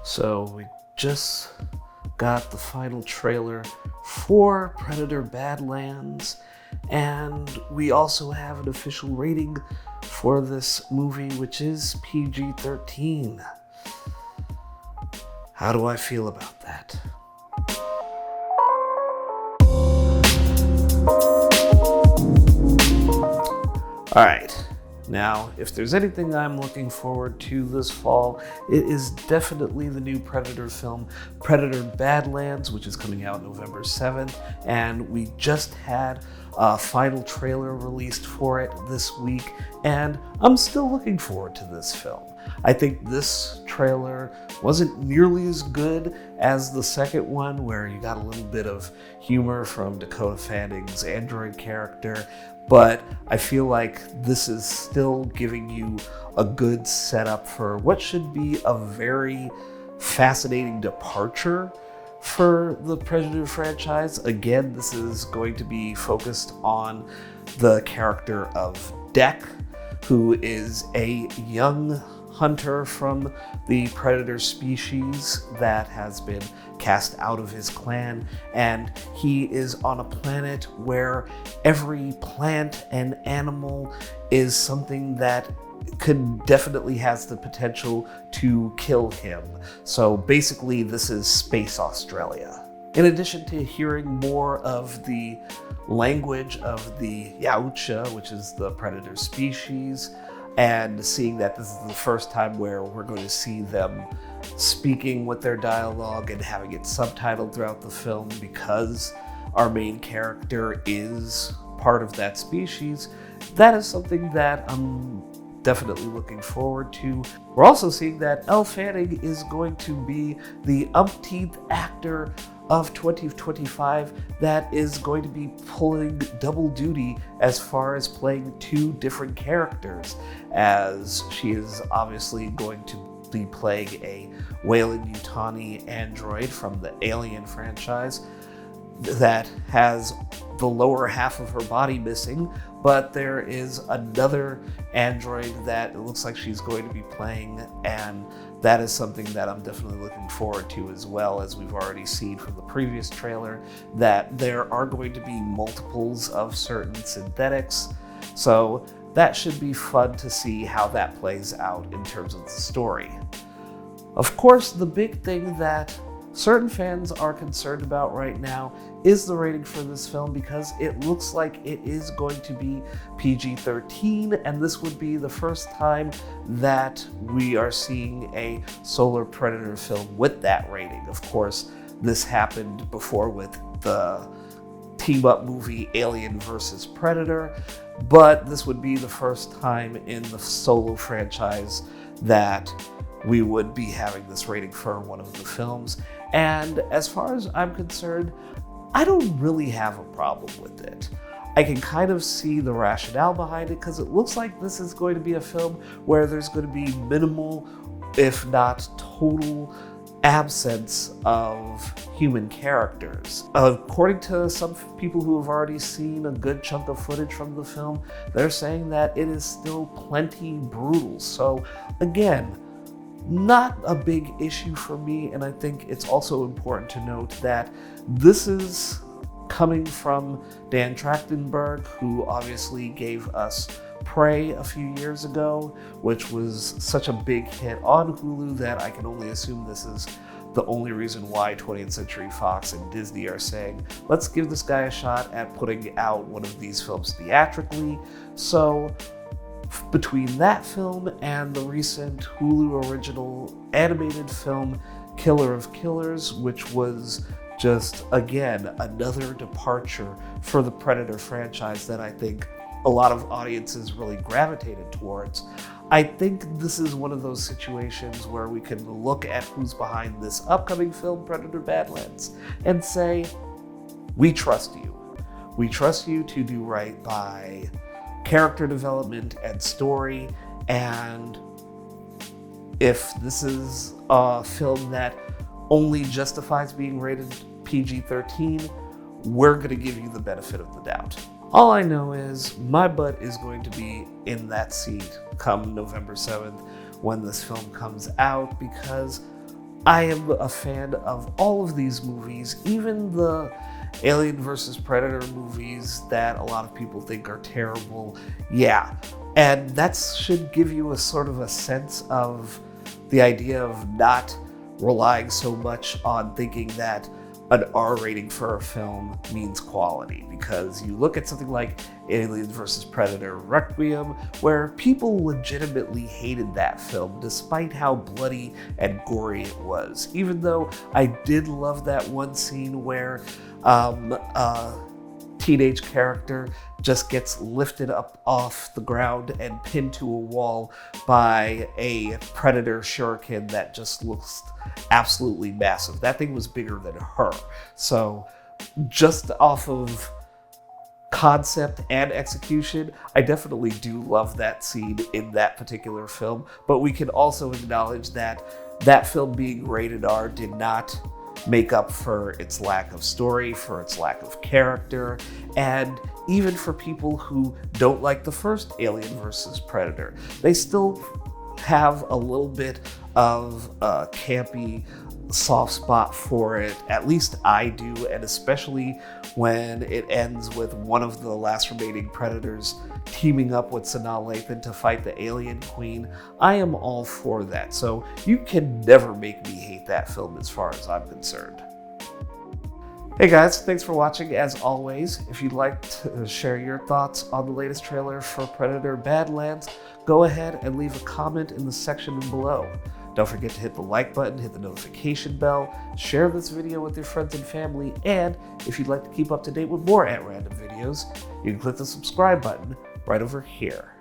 So we just got the final trailer for Predator Badlands, and we also have an official rating for this movie, which is PG-13. How do I feel about that? All right. Now, if there's anything I'm looking forward to this fall, it is definitely the new Predator film, Predator Badlands, which is coming out November 7th, and we just had a final trailer released for it this week, and I'm still looking forward to this film. I think this trailer wasn't nearly as good as the second one, where you got a little bit of humor from Dakota Fanning's android character, but I feel like this is still giving you a good setup for what should be a very fascinating departure for the Predator franchise. Again, this is going to be focused on the character of Deck, who is a young hunter from the Predator species that has been cast out of his clan, and he is on a planet where every plant and animal is something that could definitely has the potential to kill him. So basically, this is Space Australia. In addition to hearing more of the language of the Yautja, which is the Predator species, and seeing that this is the first time where we're going to see them speaking with their dialogue and having it subtitled throughout the film because our main character is part of that species, that is something that I'm definitely looking forward to. We're also seeing that Elle Fanning is going to be the umpteenth actor of 2025 that is going to be pulling double duty as far as playing two different characters, as she is obviously going to be playing a Weyland-Yutani android from the Alien franchise that has the lower half of her body missing, but there is another android that it looks like she's going to be playing, and that is something that I'm definitely looking forward to, as well as we've already seen from the previous trailer that there are going to be multiples of certain synthetics. So that should be fun to see how that plays out in terms of the story. Of course, the big thing that certain fans are concerned about right now is the rating for this film, because it looks like it is going to be PG-13, and this would be the first time that we are seeing a Solar Predator film with that rating. Of course, this happened before with the team-up movie Alien vs. Predator, but this would be the first time in the Solo franchise that we would be having this rating for one of the films. And as far as I'm concerned, I don't really have a problem with it. I can kind of see the rationale behind it, because it looks like this is going to be a film where there's going to be minimal, if not total, absence of human characters. According to some people who have already seen a good chunk of footage from the film, they're saying that it is still plenty brutal. So again, not a big issue for me, and I think it's also important to note that this is coming from Dan Trachtenberg, who obviously gave us Prey a few years ago, which was such a big hit on Hulu that I can only assume this is the only reason why 20th Century Fox and Disney are saying, let's give this guy a shot at putting out one of these films theatrically. So between that film and the recent Hulu original animated film Killer of Killers, which was just, again, another departure for the Predator franchise that I think a lot of audiences really gravitated towards, I think this is one of those situations where we can look at who's behind this upcoming film, Predator Badlands, and say, we trust you. We trust you to do right by character development and story, and if this is a film that only justifies being rated PG-13, we're going to give you the benefit of the doubt. All I know is my butt is going to be in that seat come November 7th when this film comes out, because I am a fan of all of these movies, even the Alien vs. Predator movies that a lot of people think are terrible. Yeah, and that should give you a sort of a sense of the idea of not relying so much on thinking that an R rating for a film means quality, because you look at something like Alien vs. Predator Requiem, where people legitimately hated that film despite how bloody and gory it was. Even though I did love that one scene where teenage character just gets lifted up off the ground and pinned to a wall by a Predator shuriken that just looks absolutely massive. That thing was bigger than her. So just off of concept and execution, I definitely do love that scene in that particular film, but we can also acknowledge that that film being rated R did not make up for its lack of story, for its lack of character, and even for people who don't like the first Alien vs. Predator. They still have a little bit of a campy soft spot for it. At least I do, and especially when it ends with one of the last remaining Predators teaming up with Sanaa Lathan to fight the Alien Queen. I am all for that, so you can never make me hate that film as far as I'm concerned. Hey guys, thanks for watching. As always, if you'd like to share your thoughts on the latest trailer for Predator Badlands, go ahead and leave a comment in the section below. Don't forget to hit the like button, hit the notification bell, share this video with your friends and family, and if you'd like to keep up to date with more At Random videos, you can click the subscribe button right over here.